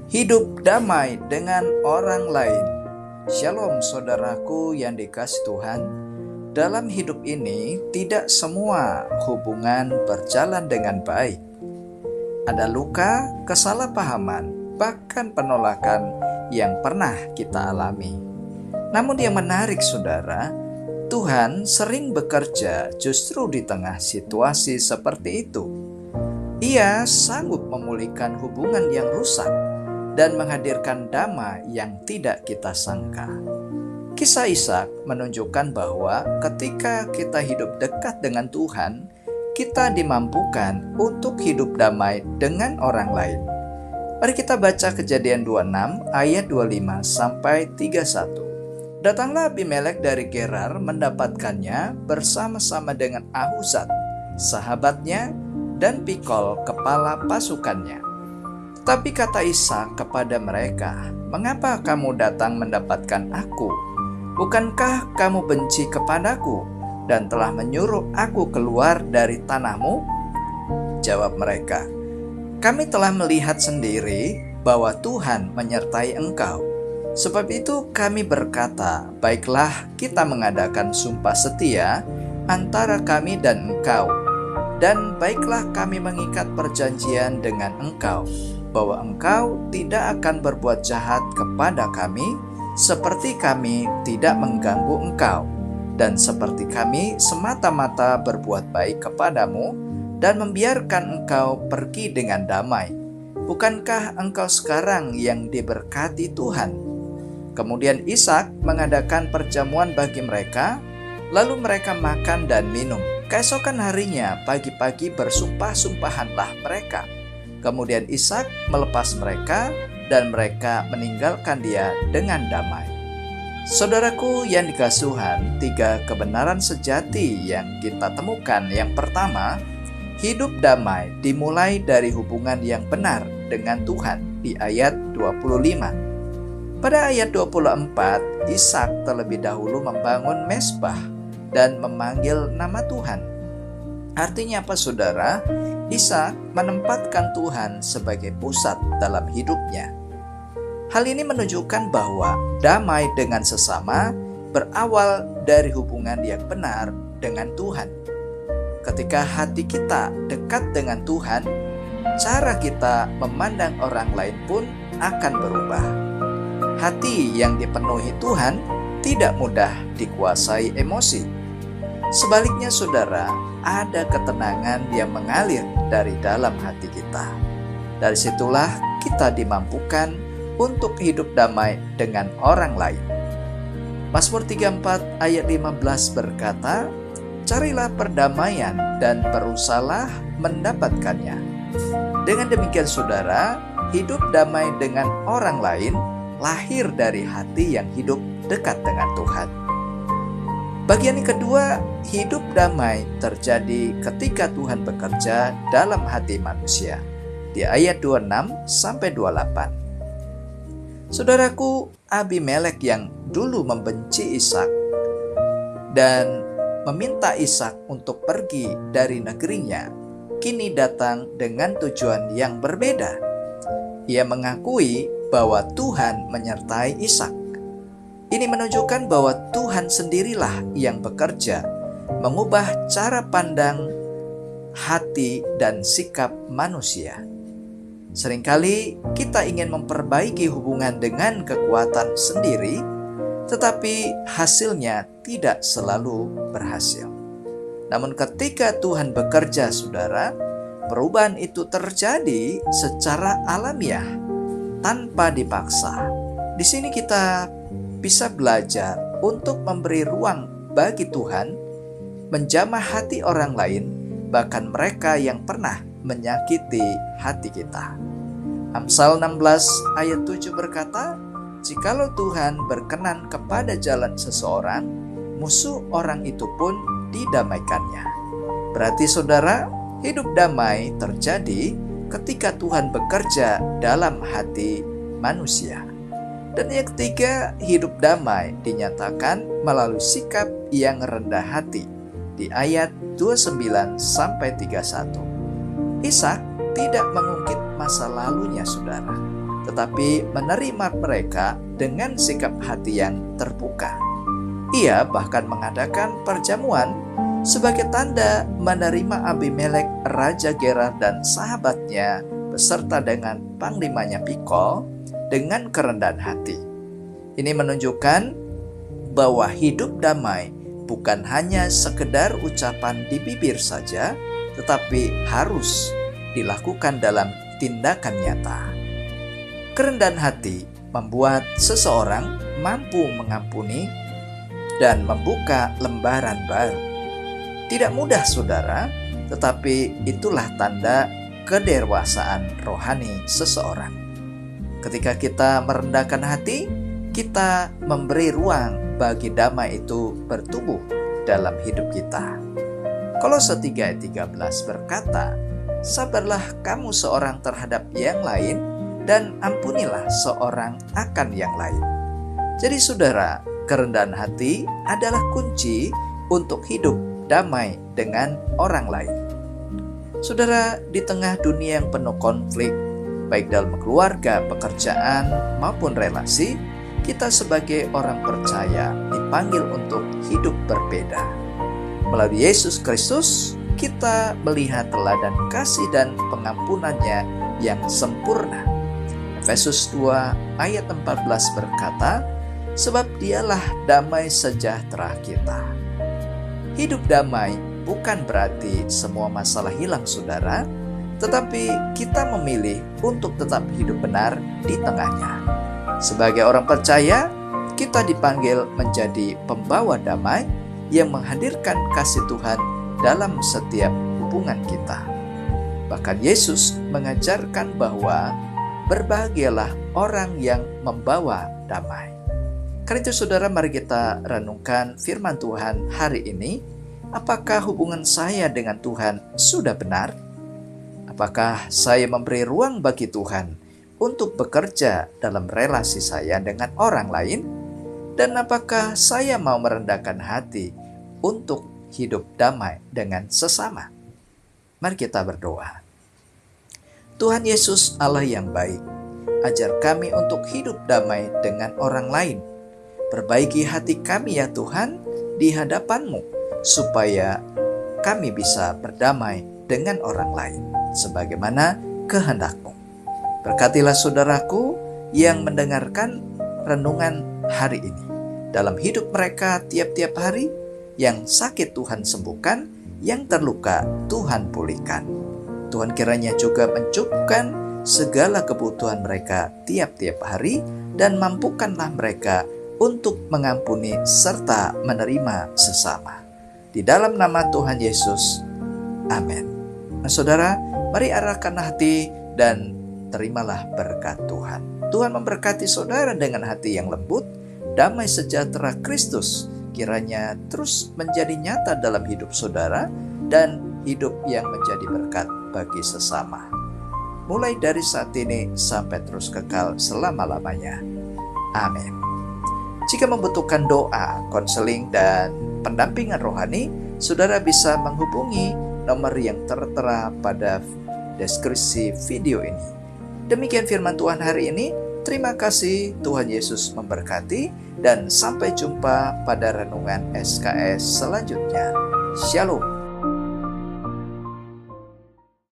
Hidup damai dengan orang lain. Shalom saudaraku yang dikasihi Tuhan. Dalam hidup ini tidak semua hubungan berjalan dengan baik. Ada luka, kesalahpahaman, bahkan penolakan yang pernah kita alami. Namun yang menarik saudara, Tuhan sering bekerja justru di tengah situasi seperti itu. Ia sanggup memulihkan hubungan yang rusak dan menghadirkan damai yang tidak kita sangka. Kisah Ishak menunjukkan bahwa ketika kita hidup dekat dengan Tuhan, kita dimampukan untuk hidup damai dengan orang lain. Mari kita baca Kejadian 26 ayat 25 sampai 31. Datanglah Abimelek dari Gerar mendapatkannya bersama-sama dengan Ahuzat, sahabatnya, dan Pikol, kepala pasukannya. Tapi kata Ishak kepada mereka, "Mengapa kamu datang mendapatkan aku? Bukankah kamu benci kepadaku dan telah menyuruh aku keluar dari tanahmu?" Jawab mereka, "Kami telah melihat sendiri bahwa Tuhan menyertai engkau. Sebab itu kami berkata, baiklah kita mengadakan sumpah setia antara kami dan engkau. Dan baiklah kami mengikat perjanjian dengan engkau, bahwa engkau tidak akan berbuat jahat kepada kami, seperti kami tidak mengganggu engkau, dan seperti kami semata-mata berbuat baik kepadamu, dan membiarkan engkau pergi dengan damai. Bukankah engkau sekarang yang diberkati Tuhan?" Kemudian Ishak mengadakan perjamuan bagi mereka, lalu mereka makan dan minum. Keesokan harinya pagi-pagi bersumpah-sumpahanlah mereka. Kemudian Ishak melepas mereka dan mereka meninggalkan dia dengan damai. Saudaraku yang dikasihi Tuhan, 3 kebenaran sejati yang kita temukan. Yang pertama, hidup damai dimulai dari hubungan yang benar dengan Tuhan di ayat 25. Pada ayat 24, Ishak terlebih dahulu membangun mezbah dan memanggil nama Tuhan. Artinya apa saudara? Ishak menempatkan Tuhan sebagai pusat dalam hidupnya. Hal ini menunjukkan bahwa damai dengan sesama berawal dari hubungan yang benar dengan Tuhan. Ketika hati kita dekat dengan Tuhan, cara kita memandang orang lain pun akan berubah. Hati yang dipenuhi Tuhan tidak mudah dikuasai emosi. Sebaliknya saudara, ada ketenangan yang mengalir dari dalam hati kita. Dari situlah kita dimampukan untuk hidup damai dengan orang lain. Mazmur 34 ayat 15 berkata, "Carilah perdamaian dan berusahalah mendapatkannya." Dengan demikian saudara, hidup damai dengan orang lain lahir dari hati yang hidup dekat dengan Tuhan. Bagian yang kedua, hidup damai terjadi ketika Tuhan bekerja dalam hati manusia. Di ayat 26 sampai 28. Saudaraku, Abimelek yang dulu membenci Ishak dan meminta Ishak untuk pergi dari negerinya, kini datang dengan tujuan yang berbeda. Ia mengakui bahwa Tuhan menyertai Ishak. Ini menunjukkan bahwa Tuhan sendirilah yang bekerja mengubah cara pandang, hati, dan sikap manusia. Seringkali kita ingin memperbaiki hubungan dengan kekuatan sendiri, tetapi hasilnya tidak selalu berhasil. Namun ketika Tuhan bekerja saudara, perubahan itu terjadi secara alamiah, tanpa dipaksa. Di sini kita bisa belajar untuk memberi ruang bagi Tuhan menjamah hati orang lain, bahkan mereka yang pernah menyakiti hati kita. Amsal 16 ayat 7 berkata, "Jikalau Tuhan berkenan kepada jalan seseorang, musuh orang itu pun didamaikannya." Berarti saudara, hidup damai terjadi ketika Tuhan bekerja dalam hati manusia. Dan yang ketiga, hidup damai dinyatakan melalui sikap yang rendah hati. Di ayat 29 sampai 31. Ishak tidak mengungkit masa lalunya saudara, tetapi menerima mereka dengan sikap hati yang terbuka. Ia bahkan mengadakan perjamuan sebagai tanda menerima Abimelek, Raja Gerar dan sahabatnya beserta dengan panglimanya Pikol dengan kerendahan hati. Ini menunjukkan bahwa hidup damai bukan hanya sekedar ucapan di bibir saja, tetapi harus dilakukan dalam tindakan nyata. Kerendahan hati membuat seseorang mampu mengampuni dan membuka lembaran baru. Tidak mudah, saudara, tetapi itulah tanda kedewasaan rohani seseorang. Ketika kita merendahkan hati, kita memberi ruang bagi damai itu bertumbuh dalam hidup kita. Kolose 3 ayat 13 berkata, "Sabarlah kamu seorang terhadap yang lain, dan ampunilah seorang akan yang lain." Jadi saudara, kerendahan hati adalah kunci untuk hidup damai dengan orang lain. Saudara, di tengah dunia yang penuh konflik, baik dalam keluarga, pekerjaan, maupun relasi, kita sebagai orang percaya dipanggil untuk hidup berbeda. Melalui Yesus Kristus, kita melihat teladan kasih dan pengampunannya yang sempurna. Efesus 2 ayat 14 berkata, "Sebab dialah damai sejahtera kita." Hidup damai bukan berarti semua masalah hilang, saudara, tetapi kita memilih untuk tetap hidup benar di tengahnya. Sebagai orang percaya, kita dipanggil menjadi pembawa damai yang menghadirkan kasih Tuhan dalam setiap hubungan kita. Bahkan Yesus mengajarkan bahwa berbahagialah orang yang membawa damai. Karena itu saudara, mari kita renungkan firman Tuhan hari ini. Apakah hubungan saya dengan Tuhan sudah benar? Apakah saya memberi ruang bagi Tuhan untuk bekerja dalam relasi saya dengan orang lain? Dan apakah saya mau merendahkan hati untuk hidup damai dengan sesama? Mari kita berdoa. Tuhan Yesus, Allah yang baik, ajar kami untuk hidup damai dengan orang lain. Perbaiki hati kami ya Tuhan di hadapan-Mu, supaya kami bisa berdamai dengan orang lain sebagaimana kehendak-Mu. Berkatilah saudaraku yang mendengarkan renungan hari ini. Dalam hidup mereka tiap-tiap hari, yang sakit Tuhan sembuhkan, yang terluka Tuhan pulihkan. Tuhan kiranya juga mencukupkan segala kebutuhan mereka tiap-tiap hari, dan mampukanlah mereka untuk mengampuni serta menerima sesama. Di dalam nama Tuhan Yesus, amin. Nah saudara, mari arahkan hati dan terimalah berkat Tuhan. Tuhan memberkati saudara dengan hati yang lembut. Damai sejahtera Kristus kiranya terus menjadi nyata dalam hidup saudara dan hidup yang menjadi berkat bagi sesama. Mulai dari saat ini sampai terus kekal selama-lamanya. Amin. Jika membutuhkan doa, konseling, dan pendampingan rohani, saudara bisa menghubungi nomor yang tertera pada deskripsi video ini. Demikian firman Tuhan hari ini. Terima kasih, Tuhan Yesus memberkati, dan sampai jumpa pada renungan SKS selanjutnya. Shalom.